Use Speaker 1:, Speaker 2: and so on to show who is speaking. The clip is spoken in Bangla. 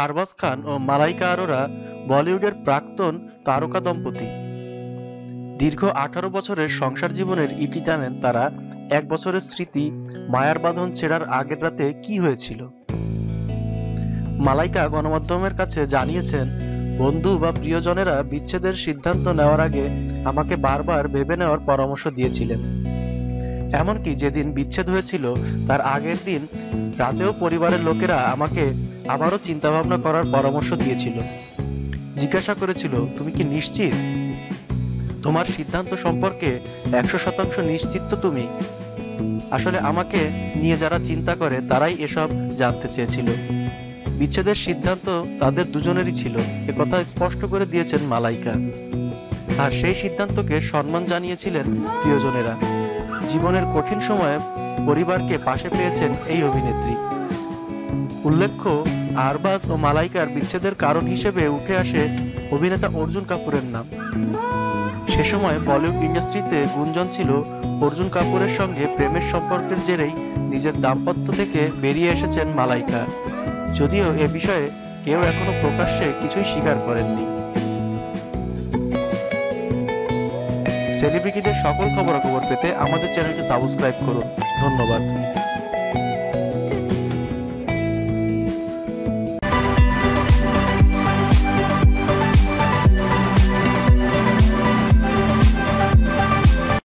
Speaker 1: আরবাজ খান ও মালাইকা আরোরা বলিউডের প্রাক্তন তারকা দম্পতি। দীর্ঘ ১৮ বছরের সংসার জীবনের ইতি টানেন তারা। এক বছরের স্মৃতি, মায়ার বাঁধন ছেঁড়ার আগের রাতে কি হয়েছিল। মালাইকা গণমাধ্যমের কাছে জানিয়েছেন, বন্ধু বা প্রিয়জনেরা বিচ্ছেদের সিদ্ধান্ত নেওয়ার আগে আমাকে বারবার ভেবে নেওয়ার পরামর্শ দিয়েছিলেন। এমনকি যেদিন বিচ্ছেদ হয়েছিল তার আগের দিন রাতেও পরিবারের লোকেরা আমাকে আবারও চিন্তাভাবনা করার পরামর্শ দিয়েছিল। জিজ্ঞাসা করেছিল, তুমি কি নিশ্চিত? তোমার সিদ্ধান্ত সম্পর্কে ১০০% নিশ্চিত তো তুমি? আসলে আমাকে নিয়ে যারা চিন্তা করে তারাই এসব জানতে চেয়েছিল। বিচ্ছেদের সিদ্ধান্ত তাদের দুজনেরই ছিল, একথা স্পষ্ট করে দিয়েছেন মালাইকা। আর সেই সিদ্ধান্তকে সম্মান জানিয়েছিলেন প্রিয়জনেরা। জীবনের কঠিন সময়ে পরিবারকে পাশে পেয়েছেন এই অভিনেত্রী। উল্লেখ্য, আরবাজ ও মালাইকার বিচ্ছেদের কারণ হিসেবে উঠে আসে অভিনেতা অর্জুন কাপুরের নাম। সে সময় বলিউড ইন্ডাস্ট্রিতে গুঞ্জন ছিল অর্জুন কাপুরের সঙ্গে প্রেমের সম্পর্কের জেরেই নিজের দাম্পত্য থেকে বেরিয়ে এসেছেন মালাইকা। যদিও এ বিষয়ে কেউ এখনো প্রকাশ্যে কিছুই স্বীকার করেননি। সেলিব্রিটিদের সকল খবরাখবর পেতে আমাদের চ্যানেলটি সাবস্ক্রাইব করুন। ধন্যবাদ।